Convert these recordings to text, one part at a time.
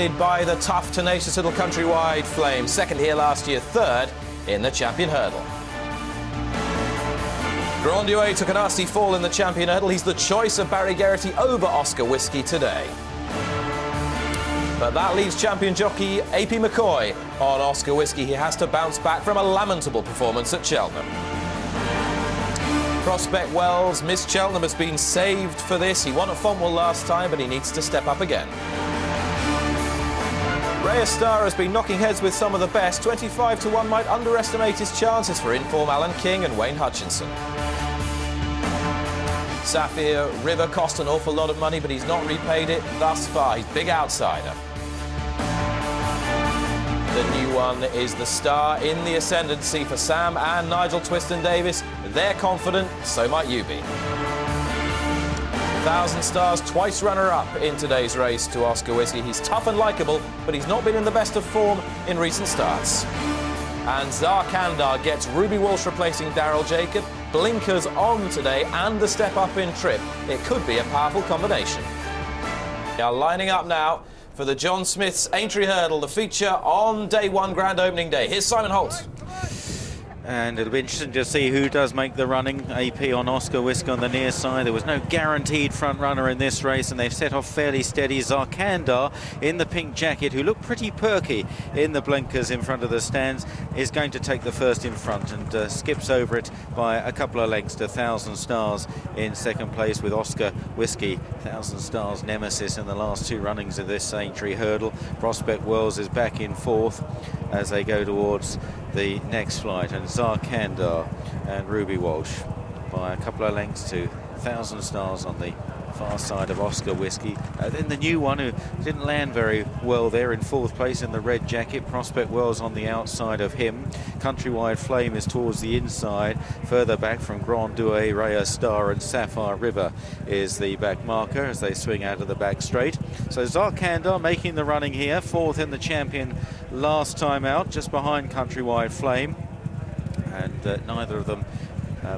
By the tough, tenacious little countrywide Flame. Second here last year, third in the Champion Hurdle. Grand Duet took a nasty fall in the Champion Hurdle. He's the choice of Barry Geraghty over Oscar Whiskey today. But that leaves champion jockey AP McCoy on Oscar Whiskey. He has to bounce back from a lamentable performance at Cheltenham. Prospect Wells missed Cheltenham, has been saved for this. He won at Fontwell last time, but he needs to step up again. Raya Star has been knocking heads with some of the best. 25 to 1 might underestimate his chances for inform Alan King and Wayne Hutchinson. Sapphire River cost an awful lot of money, but he's not repaid it thus far. He's big outsider. The new one is the Star in the ascendancy for Sam and Nigel Twiston-Davies. They're confident, so might you be. 1,000 Stars, twice runner-up in today's race to Oscar Whiskey. He's tough and likeable, but he's not been in the best of form in recent starts. And Zarkandar gets Ruby Walsh replacing Daryl Jacob. Blinkers on today and the step up in trip. It could be a powerful combination. They are lining up now for the John Smith's Aintree Hurdle, the feature on day one, grand opening day. Here's Simon Holt. And it'll be interesting to see who does make the running. AP on Oscar Whiskey on the near side. There was no guaranteed front runner in this race, and they've set off fairly steady. Zarkandar in the pink jacket, who looked pretty perky in the blinkers in front of the stands, is going to take the first in front and skips over it by a couple of lengths to 1,000 Stars in second place, with Oscar Whiskey, 1,000 Stars nemesis in the last two runnings of this Aintree Hurdle. Prospect Wells is back in fourth as they go towards the next flight, and Zarkandar and Ruby Walsh by a couple of lengths to 1,000 Stars on the far side of Oscar Whiskey. Then the new one, who didn't land very well there, in fourth place in the red jacket. Prospect Wells on the outside of him. Countrywide Flame is towards the inside. Further back from Grand Duet, Raya Star and Sapphire River is the back marker as they swing out of the back straight. So Zarkandar making the running here, fourth in the Champion last time out, just behind Countrywide Flame. And neither of them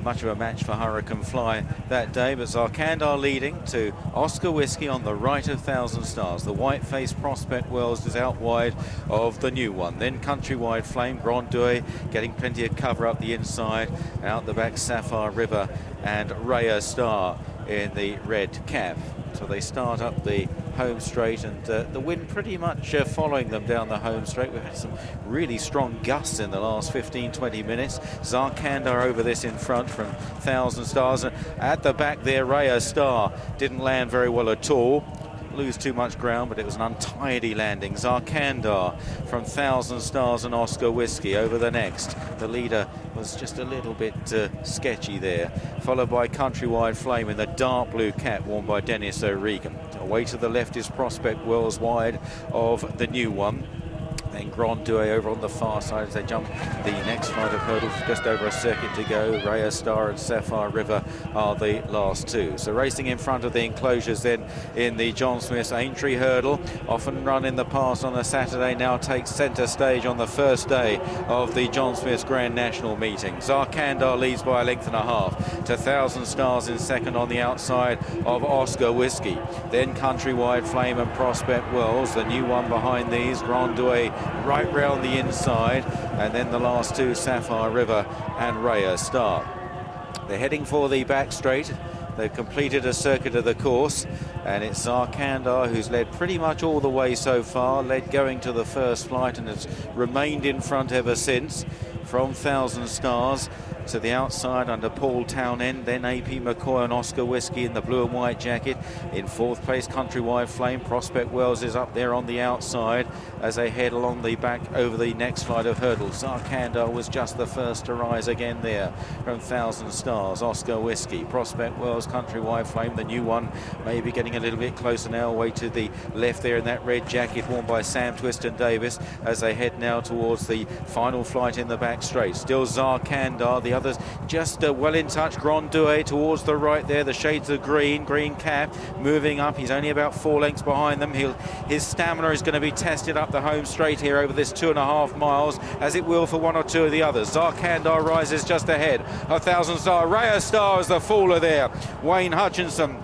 much of a match for Hurricane Fly that day, but Zarkandar leading to Oscar Whiskey on the right of 1,000 Stars. The white-faced Prospect Wells is out wide of the new one. Then Countrywide Flame, Grand Duet getting plenty of cover up the inside. Out the back, Sapphire River and Raya Star in the red cap. So they start up the home straight, and the wind pretty much following them down the home straight. We've had some really strong gusts in the last 15-20 minutes. Zarkandar over this in front from 1,000 Stars. And at the back there, Raya Star didn't land very well at all. Lose too much ground, but it was an untidy landing. Zarkandar from 1,000 Stars and Oscar Whiskey over the next. The leader was just a little bit sketchy there, followed by Countrywide Flame in the dark blue cap worn by Dennis O'Regan. Away to the left is Prospect Wells wide of the new one. Then Grand Duet over on the far side as they jump the next flight of hurdles, just over a circuit to go. Raya Star and Sapphire River are the last two. So racing in front of the enclosures then in the John Smith's Aintree Hurdle, often run in the past on a Saturday, now takes centre stage on the first day of the John Smith's Grand National meeting. Zarkandar leads by a length and a half to 1,000 Stars in second on the outside of Oscar Whiskey. Then Countrywide Flame and Prospect Wells, the new one behind these. Grand Duet right round the inside, and then the last two, Sapphire River and Raya Star. They're heading for the back straight. They've completed a circuit of the course, and it's Zarkandar who's led pretty much all the way so far, led going to the first flight and has remained in front ever since. From 1,000 Stars to the outside under Paul Townend, then AP McCoy and Oscar Whiskey in the blue and white jacket. In fourth place, Countrywide Flame. Prospect Wells is up there on the outside as they head along the back over the next flight of hurdles. Zarkandar was just the first to rise again there from 1,000 Stars. Oscar Whiskey, Prospect Wells, Countrywide Flame, the new one, maybe getting a little bit closer now, away to the left there in that red jacket worn by Sam Twiston-Davies as they head now towards the final flight in the back straight. Still Zarkandar, the others just well in touch. Grand Duet towards the right there, the shades of green cap moving up. He's only about 4 lengths behind them. His stamina is going to be tested up the home straight here over this 2.5 miles, as it will for one or two of the others. Zarkandar rises just ahead. 1,000 Star, Raya Star is the faller there. Wayne Hutchinson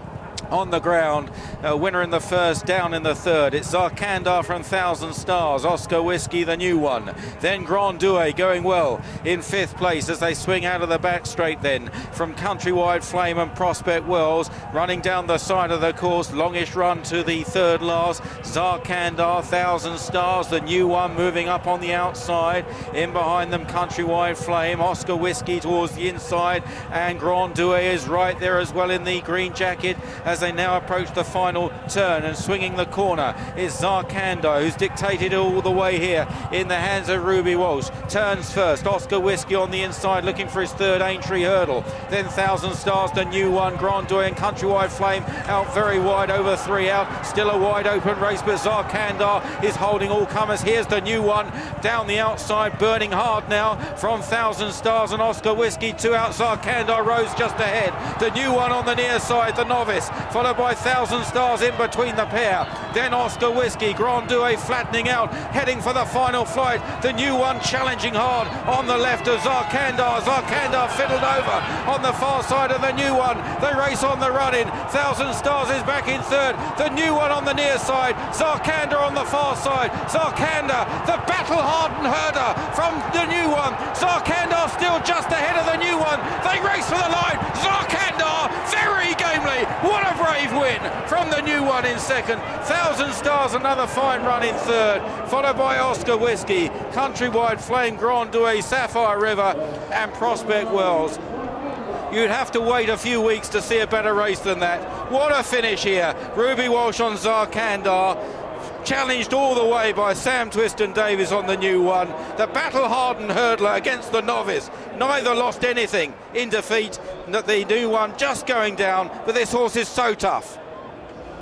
on the ground. Winner in the first, down in the third. It's Zarkandar from 1000 Stars, Oscar Whiskey the new one. Then Grand Douai going well in 5th place as they swing out of the back straight then from Countrywide Flame and Prospect Wells. Running down the side of the course, longish run to the third last. Zarkandar, 1000 Stars, the new one moving up on the outside. In behind them, Countrywide Flame, Oscar Whiskey towards the inside, and Grand Douai is right there as well in the green jacket as they now approach the final turn. And swinging the corner is Zarkandar, who's dictated all the way here in the hands of Ruby Walsh. Turns first, Oscar Whiskey on the inside looking for his third Aintree Hurdle. Then 1000 Stars, the new one, Grand Douai and Countrywide Flame out very wide, over 3 out. Still a wide open race, but Zarkandar is holding all comers. Here's the new one down the outside, burning hard now from 1000 Stars and Oscar Whiskey. 2 out, Zarkandar rose just ahead. The new one on the near side, the novice, followed by 1000 Stars in between the pair. Then Oscar Whiskey, Grand Douai flattening out, heading for the final flight. The new one challenging hard on the left of Zarkandar. Zarkandar fiddled over on the far side of the new one. They race on the run in. 1000 Stars is back in third. The new one on the near side. Zarkandar on the far side. Zarkandar, the battle-hardened herder from the new one. Zarkandar still just ahead of the new one. They race for the line. Zarkandar, very gamely. What a brave win from the new one in second. 1000 Stars, another fine run in third, followed by Oscar Whiskey, Countrywide Flame, Grand Douai, Sapphire River and Prospect Wells. You'd have to wait a few weeks to see a better race than that. What a finish here. Ruby Walsh on Zarkandar, challenged all the way by Sam Twiston Davies on the new one. The battle-hardened hurdler against the novice. Neither lost anything in defeat. The new one just going down, but this horse is so tough.